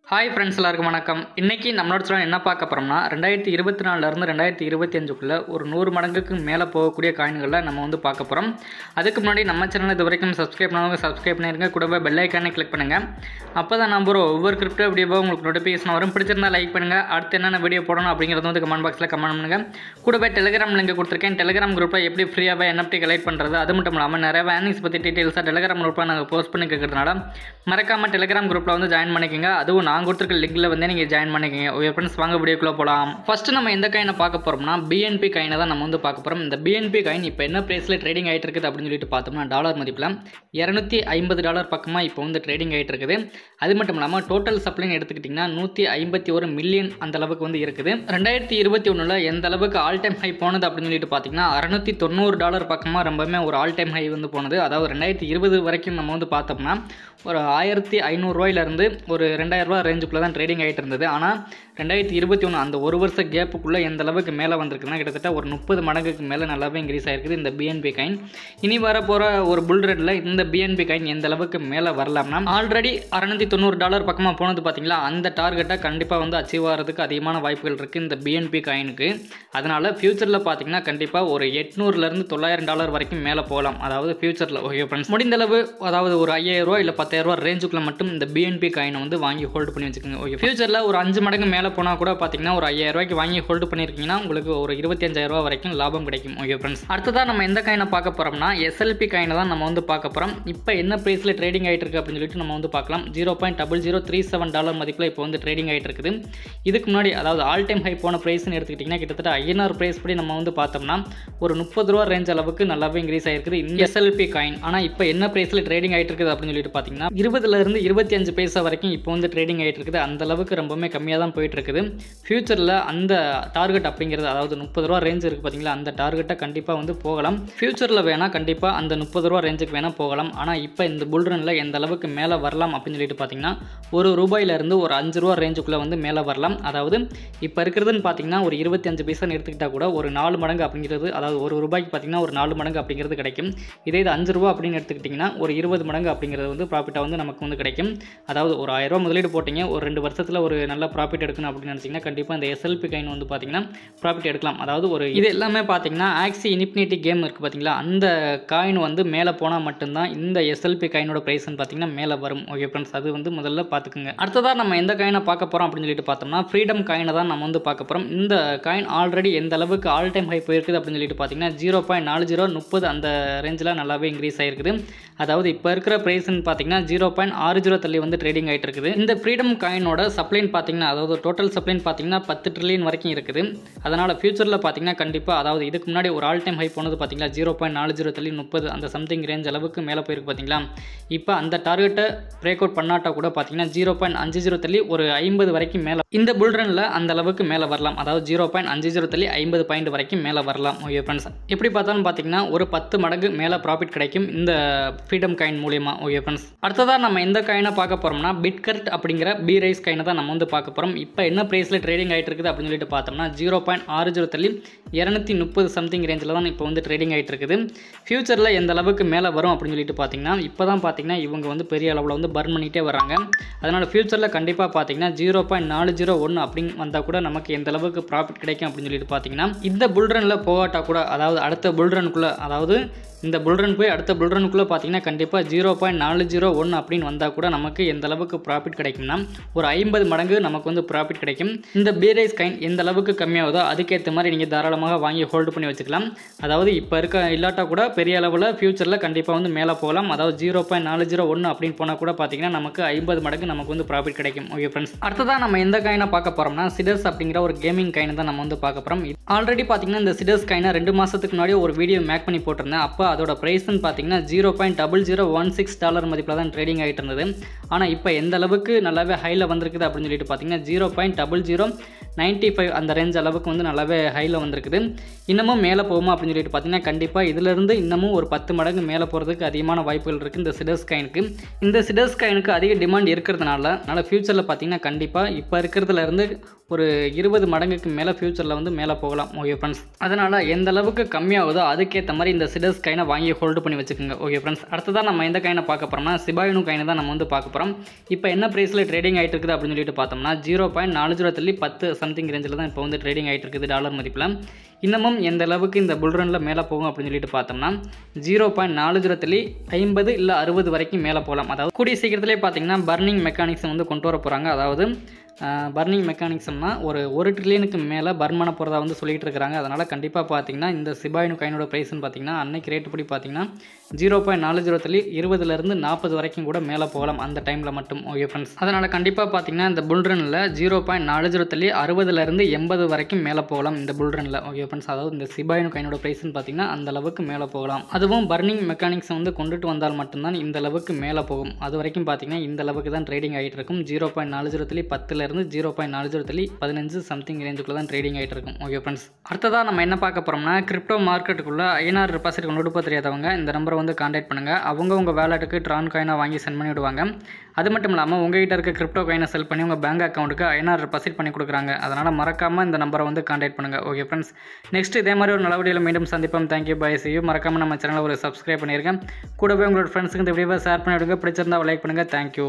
Hi friends, எல்லாருக்கும் வணக்கம். இன்றைக்கி நம்மளோட சேனல் என்ன பார்க்க போகிறோம்னா 2024லேருந்து 2025க்குள்ளே ஒரு 100 மடங்குக்கு மேலே போகக்கூடிய காயின்களை நம்ம வந்து பார்க்க போகிறோம். அதுக்கு முன்னாடி நம்ம சேனல் இது வரைக்கும் சப்ஸ்கிரைப் பண்ணவங்க சப்ஸ்கிரைப் பண்ணிடுங்க. கூடவே பெல் ஐக்கானே கிளிக் பண்ணுங்கள். அப்போ தான் நம்ம ஒவ்வொரு கிரிப்டோ வீடியோவோ உங்களுக்கு நோட்டிஃபிகேஷன் வரும். பிடிச்சிருந்தா லைக் பண்ணுங்கள். அடுத்து என்னென்ன வீடியோ போடணும் அப்படிங்கிறது வந்து கமெண்ட் பாக்ஸில் கமெண்ட் பண்ணுங்கள். கூடவே டெலிகிராம் லிங்க் கொடுத்துருக்கேன். டெலிகிராம் குரூப்பில் எப்படி ஃப்ரீயாகவே NFT கலெக்ட் பண்ணுறது, அது மட்டும் இல்லாமல் நிறைய வேர்னிங்ஸ் பற்றி டீட்டெயில்ஸாக டெலிகிராம் குரூப்பில் நாங்கள் போஸ்ட் பண்ணி கேட்கறதுனால மறக்காமல் டெலிகிராம் குரூப்பில் வந்து ஜாயின் பண்ணிக்கோங்க. அதுவும் நான் கொடுத்துருக்க லிங்கில் வந்து நீங்கள் ஜாயின் பண்ணிக்கோங்க. ஓகே ஃப்ரெண்ட்ஸ், வாங்க வீடியோக்குள்ளே போகலாம். ஃபஸ்ட்டு நம்ம எந்த காயினை பார்க்க போகிறோம்னா BNB காயினை தான் நம்ம வந்து பார்க்க போகிறோம். இந்த BNB காயின் இப்போ என்ன ப்ரைஸில் ட்ரேடிங் ஆகிட்டு இருக்குது அப்படின்னு சொல்லிட்டு பார்த்தோம்னா டாலர் மதிப்பில் $250 பக்கமாக இப்போ வந்து ட்ரேடிங் ஆகிட்டு இருக்குது. அது மட்டும் இல்லாமல் டோட்டல் சப்ளைன்னு எடுத்துக்கிட்டிங்கன்னா 151 மில்லியன் அந்த அளவுக்கு வந்து இருக்குது. 2021 எந்த அளவுக்கு ஆல் டைம் ஹை போனது அப்படின்னு சொல்லிட்டு பார்த்தீங்கன்னா $690 பக்கமாக ரொம்பவுமே ஒரு ஆல் டைம் ஹை வந்து போனது. அதாவது 2020 வரைக்கும் நம்ம வந்து பார்த்தோம்னா ஒரு 1500 ஒரு 2000 ரேஞ்சுக்குள்ளே தான் ட்ரேடிங் ஆகிட்டு இருந்தது. ஆனால் 2021 அந்த ஒரு வருஷ கேப்புக்குள்ளே எந்த அளவுக்கு மேலே வந்திருக்குன்னா கிட்டத்தட்ட ஒரு 30 மடங்குக்கு மேலே நல்லாவே இன்க்ரீஸ் ஆகிருக்குது இந்த BNB காயின். இனி வர போகிற ஒரு புல் ரேட்டில் இந்த BNB காயின் எந்த அளவுக்கு மேலே வரலாம்னா ஆல்ரெடி $690 பக்கமாக போனது பார்த்தீங்களா, அந்த டார்கெட்டை கண்டிப்பாக வந்து அச்சீவ் ஆகிறதுக்கு அதிகமான வாய்ப்புகள் இருக்குது இந்த BNB காயினுக்கு. அதனால் ஃபியூச்சரில் பார்த்தீங்கன்னா கண்டிப்பாக ஒரு $800லேருந்து $900 வரைக்கும் மேலே போகலாம். அதாவது ஃபியூச்சரில். ஓகே ஃப்ரெண்ட்ஸ், முடிந்தளவு அதாவது ஒரு $5000 இல்லை $10,000 ரேஞ்சுக்குள்ளே மட்டும் இந்த BNB காயினை வந்து வாங்கி ஹோல்டு பண்ணி வச்சுக்கோங்க. ஓகே, ஃபியூச்சரில் ஒரு 5 மடங்கு மேலே போனால் கூட பார்த்தீங்கன்னா ஒரு $5000 வாங்கி ஹோல்டு பண்ணியிருக்கீங்கன்னா உங்களுக்கு ஒரு $25,000 வரைக்கும் லாபம் கிடைக்கும். ஓகே ஃப்ரெண்ட்ஸ், அடுத்ததாக நம்ம எந்த காயினை பார்க்க போகிறோம்னா SLP காயினை தான் நம்ம வந்து பார்க்க போகிறோம். இப்போ என்ன ப்ரைஸில் ட்ரேடிங் ஆகிட்டு இருக்குது அப்படின்னு சொல்லிட்டு நம்ம வந்து பார்க்கலாம். $0.0037 மதிப்பில் இப்போ வந்து ட்ரேடிங் ஆகிட்டு இருக்குது. இதுக்கு முன்னாடி அதாவது ஆல் டைம் ஹை போன ப்ரைஸ்ன்னு எடுத்துக்கிட்டிங்கன்னா கிட்டத்தட்ட INR ப்ரைஸ் படி நம்ம வந்து பார்த்தோம்னா ஒரு $30 ரேஞ்ச் அளவுக்கு நல்லாவே இன்க்ரீஸ் ஆகிருக்குது இந்த SLP காயின். ஆனால் இப்போ என்ன ப்ரைஸில் ட்ரேடிங் ஆகிட்டு இருக்குது அப்படின்னு சொல்லிட்டு பார்த்தீங்கன்னா 20லேருந்து 25 பைசா வரைக்கும் இப்போ வந்து ட்ரேடிங் ஆகிட்டு இருக்குது. அந்த அளவுக்கு ரொம்பவுமே கம்மியாக தான் போயிட்டு இருக்குது. ஃபியூச்சரில் அந்த டார்கெட் அப்படிங்கிறது அதாவது $30 ரேஞ்ச் இருக்குது பார்த்தீங்களா, அந்த டார்கெட்டை கண்டிப்பாக வந்து போகலாம். ஃபியூச்சரில் வேணால் கண்டிப்பாக அந்த $30 ரேஞ்சுக்கு வேணால் போகலாம். ஆனால் இப்போ இந்த புல் ரனில் எந்த அளவுக்கு மேலே வரலாம் அப்படின்னு சொல்லிட்டு பார்த்தீங்கன்னா ₹1 ஒரு $5 ரேஞ்சுக்குள்ளே வந்து மேலே வரலாம். அதாவது இப்போ இருக்கிறதுன்னு பார்த்தீங்கன்னா ஒரு 25 பைசான்னு எடுத்துக்கிட்டால் கூட ஒரு 4 மடங்கு அப்படிங்கிறது, அதாவது ₹1 பார்த்தீங்கன்னா ஒரு 4 மடங்கு அப்படிங்கிறது கிடைக்கும். இதே இது ₹5 அப்படின்னு எடுத்துக்கிட்டிங்கன்னா ஒரு 20 மடங்கு அப்படிங்கிறது வந்து ப்ராஃபிட்டாக வந்து நமக்கு வந்து கிடைக்கும். அதாவது ஒரு $1000 முதலீடு போட்டிங்க, ஒரு 2 வருஷத்தில் ஒரு நல்ல ப்ராஃபிட் எடுக்கணும் அப்படின்னு நினச்சிங்கன்னா கண்டிப்பாக இந்த SLP காயின் வந்து பார்த்தீங்கன்னா ப்ராஃபிட் எடுக்கலாம். அதாவது ஒரு இது எல்லாமே பார்த்தீங்கன்னா ஆக்சி இன்ஃபினிட்டி கேம் இருக்குது பார்த்தீங்களா, அந்த காயின் வந்து மேலே போனால் மட்டும்தான் இந்த SLP காயினோட ப்ரைஸ்ன்னு பார்த்தீங்கன்னா மேலே வரும். ஓகே ஃப்ரெண்ட்ஸ், அது வந்து முதல்ல பார்த்துக்குங்க. அடுத்ததாக நம்ம எந்த காயினை பார்க்க போகிறோம் அப்படின்னு சொல்லிட்டு பார்த்தோம்னா ஃப்ரீடம் காயினை தான் நம்ம வந்து பார்க்க போகிறோம். இந்த காயின் ஆல்ரெடி எந்த அளவுக்கு ஆல் டைம் ஹை போயிருக்குது அப்படின்னு சொல்லிட்டு பார்த்தீங்கன்னா 0.4030 அந்த ரேஞ்சில் நல்லாவே இன்க்ரீஸ் ஆகிருக்குது. அதாவது இப்போ இருக்கிற ப்ரைஸ்ன்னு பார்த்தீங்கன்னா 0.60 தள்ளி வந்து ட்ரேடிங் ஆகிட்டு இருக்குது. இந்த ஃப்ரீடம் காயினோட சப்ளைன்னு பார்த்தீங்கன்னா அதாவது டோட்டல் சப்ளைன்னு பார்த்தீங்கன்னா 10 ட்ரில்லியன் வரைக்கும் இருக்குது. அதனால் ஃபியூச்சரில் பார்த்தீங்கன்னா கண்டிப்பாக அதாவது இதுக்கு முன்னாடி ஒரு ஆல் டைம் ஹை போனது பார்த்தீங்களா 0.40 தள்ளி 30 அந்த சம்திங் ரேஞ்ச் அளவுக்கு மேலே போயிருக்கு பார்த்தீங்களா. இப்போ அந்த டார்கெட்டை பிரேக் அவுட் பண்ணாட்டா கூட பார்த்தீங்கன்னா 0.50 தள்ளி ஒரு 50 வரைக்கும் மேலே இந்த புல் ரனில் அந்த அளவுக்கு மேலே வரலாம். அதாவது 0.50 தள்ளி 50 பாயிண்ட் வரைக்கும் மேலே வரலாம். ஓகே ஃப்ரெண்ட்ஸ், எப்படி பார்த்தாலும் பார்த்தீங்கன்னா ஒரு 10 மடங்கு மேலே ப்ராஃபிட் கிடைக்கும் இந்த ஃப்ரீடம் காயின் மூலியமா. ஓகே ஃப்ரெண்ட்ஸ், அடுத்ததாக நம்ம எந்த காயினை பார்க்க போகிறோம்னா பிட்கர்ட் அப்படிங்கிற B-Rise காயினை தான் நம்ம வந்து பார்க்க போகிறோம். இப்போ என்ன ப்ரைஸில் ட்ரேடிங் ஆகிட்டு இருக்குது அப்படின்னு சொல்லிட்டு பார்த்தோம்னா 0.60 தள்ளி 230 சம்திங் ரேஞ்சில் தான் இப்போ வந்து ட்ரேடிங் ஆகிட்டு இருக்குது. ஃபியூச்சரில் எந்த அளவுக்கு மேலே வரும் அப்படின்னு சொல்லிட்டு பார்த்தீங்கன்னா இப்போ தான் பார்த்தீங்கன்னா இவங்க வந்து பெரிய அளவில் வந்து பர்ன் பண்ணிகிட்டே வராங்க. அதனால் ஃபியூச்சரில் கண்டிப்பாக பார்த்தீங்கன்னா 0.401 அப்படின்னு வந்தால் கூட நமக்கு எந்த அளவுக்கு ப்ராஃபிட் கிடைக்கும் அப்படின்னு சொல்லிட்டு பார்த்தீங்கன்னா இந்த புல் ரனில் போகாட்டா கூட அதாவது அடுத்த புல் ரனுக்குள்ளே அதாவது இந்த புல் ரன் போய் அடுத்த புல் ரனுக்குள்ளே பார்த்தீங்கன்னா கண்டிப்பாக 0.401 அப்படின்னு வந்தால் கூட நமக்கு எந்த அளவுக்கு ப்ராஃபிட் கிடைக்கும்னா ஒரு 50 மடங்கு நமக்கு வந்து ப்ராஃபிட் கிடைக்கும். இந்த B-Rise காயின் எந்த அளவுக்கு கம்மியாகுதோ அதுக்கேற்ற மாதிரி நீங்கள் தாராளமாக வாங்கி ஹோல்டு பண்ணி வச்சுக்கலாம். அதாவது இப்போ இருக்க இல்லாட்டா கூட பெரிய அளவில் ஃபியூச்சரில் கண்டிப்பாக வந்து மேலே போகலாம். அதாவது 0.401 அப்படின்னு போனால் கூட பார்த்தீங்கன்னா நமக்கு 50 மடங்கு நமக்கு வந்து ப்ராஃபிட் கிடைக்கும். ஓகே ஃப்ரெண்ட்ஸ், அடுத்ததாக நம்ம எந்த காயினை பார்க்க போகிறோம்னா சிடர்ஸ் அப்படிங்கிற ஒரு கேமிங் காயினை தான் நம்ம வந்து பார்க்க போகிறோம். ஆல்ரெடி பார்த்தீங்கன்னா இந்த சிடர்ஸ் காயினை 2 மாதத்துக்கு முன்னாடி ஒரு வீடியோ மேக் பண்ணி போட்டிருந்தேன். அப்போ அதோட ப்ரைஸ்ன்னு பார்த்தீங்கன்னா $0.0016 மதிப்பில் தான் ட்ரேடிங் ஆகிட்டு இருந்தது. ஆனால் இப்போ எந்த அளவுக்கு நல்லாவே ஹையில் வந்திருக்குது அப்படின்னு சொல்லிட்டு பார்த்தீங்கன்னா 0.0095 அந்த ரேஞ்ச் அளவுக்கு வந்து நல்லாவே ஹையில் வந்திருக்குது. இன்னமும் மேலே போகுமா அப்படின்னு சொல்லிட்டு பார்த்தீங்கன்னா கண்டிப்பாக இதிலிருந்து இன்னமும் ஒரு 10 மடங்கு மேலே போகிறதுக்கு அதிகமான வாய்ப்புகள் இருக்குது இந்த சிடர்ஸ் காயினுக்கு. இந்த சிடர்ஸ் காயினுக்கு அதிக டிமாண்ட் இருக்கிறதுனால ஃபியூச்சரில் பார்த்தீங்கன்னா கண்டிப்பாக இப்போ இருக்கிறதுலேருந்து ஒரு 20 மடங்குக்கு மேலே ஃபியூச்சரில் வந்து மேலே போகலாம். ஓகே ஃப்ரெண்ட்ஸ், அதனால் எந்த அளவுக்கு கம்மியாகுதோ அதுக்கேற்ற மாதிரி இந்த சிடர்ஸ் காயின் காயினை வாங்கி ஹோல்டு பண்ணி வச்சுக்கோங்க. ஓகே ஃப்ரெண்ட்ஸ், அடுத்ததான் நம்ம எந்த காயினை பார்க்க போகிறோம்னா சிபாயினு காயினை தான் நம்ம வந்து பார்க்க போகிறோம். இப்போ என்ன ப்ரைஸில் ட்ரேடிங் ஆகிட்டு இருக்குது அப்படின்னு சொல்லிட்டு பார்த்தோம்னா 0.40 சம்திங் ரேஞ்சில் தான் இப்போ வந்து ட்ரேடிங் ஆகிட்டு இருக்குது டாலர் மதிப்பில். இன்னமும் எந்த அளவுக்கு இந்த புல் ரனில் மேலே போகும் அப்படின்னு சொல்லிட்டு பார்த்தோம்னா 0.40 இல்லை 60 வரைக்கும் மேலே போகலாம். அதாவது கூடிய சீக்கிரத்திலே பார்த்தீங்கன்னா பர்னிங் மெக்கானிக்ஸை வந்து கொண்டு வர போகிறாங்க. அதாவது பர்னிங் மெக்கானிக்ஸ்னா ஒரு ட்ரில்லியனுக்கு மேலே பர்ன் பண்ண போகிறதா வந்து சொல்லிகிட்டு இருக்கிறாங்க. அதனால் கண்டிப்பாக பார்த்தீங்கன்னா இந்த சிபாயினு காயினோட ப்ரைஸ்ன்னு பார்த்தீங்கன்னா அன்னைக்கு ரேட்டு படி பார்த்தீங்கன்னா 0.40 20லேருந்து 40 வரைக்கும் கூட மேலே போகலாம் அந்த டைமில் மட்டும். ஓகே ஃப்ரெண்ட்ஸ், அதனால் கண்டிப்பாக பார்த்தீங்கன்னா இந்த புல் ரனில் 0.40 60லேருந்து 80 வரைக்கும் மேலே போகலாம் இந்த புல் ரனில். ஓகே ஃப்ரெண்ட்ஸ், அதாவது இந்த சிபாயினு காயினோட ப்ரைஸ்ன்னு பார்த்தீங்கன்னா அந்த அளவுக்கு மேலே போகலாம். அதுவும் பர்னிங் மெக்கானிக்ஸை வந்து கொண்டுட்டு வந்தால் மட்டும்தான் இந்த அளவுக்கு மேலே போகும். அது வரைக்கும் பார்த்தீங்கன்னா இந்த அளவுக்கு தான் ட்ரேடிங் ஆகிட்டு இருக்கும். 0.40 10 0.40 15 சம்திங் ரேஞ்சுக்குள்ள தான் ட்ரேடிங் ஆகிட்டு இருக்கும். ஓகே ஃப்ரெண்ட்ஸ், அடுத்ததாக நம்ம என்ன பார்க்க போகிறோம்னா கிரிப்டோ மார்க்கெட்டுக்குள்ளே INR டெபாசிட் கொண்டு போக தெரியாதவங்க இந்த நம்பரை வந்து கான்டாக்ட் பண்ணுங்கள். அவங்க உங்கள் வேலெட்டுக்கு ட்ரான் காயினாக வாங்கி சென்ட் பண்ணி விடுவாங்க. அது மட்டும் இல்லாமல் உங்கள்கிட்ட இருக்க கிரிப்டோ காயினை செல் பண்ணி உங்கள் பேங்க் அக்கௌண்ட்டுக்கு INR டெபாசிட் பண்ணி கொடுக்குறாங்க. அதனால் மறக்காமல் இந்த நம்பரை வந்து கான்டாக்ட் பண்ணுங்கள். ஓகே ஃப்ரெண்ட்ஸ், நெக்ஸ்ட் இதே மாதிரி ஒரு நல்ல வீடியோவில் மீண்டும் சந்திப்போம். Thank you, bye, see you. மறக்காமல் நம்ம சேனலை ஒரு சப்ஸ்கிரைப் பண்ணியிருக்கேன். கூடவே உங்களோட ஃப்ரெண்ட்ஸுக்கு இந்த வீடியோவை ஷேர் பண்ணி விடுங்க. பிடிச்சிருந்தா லைக் பண்ணுங்கள். தேங்க்யூ.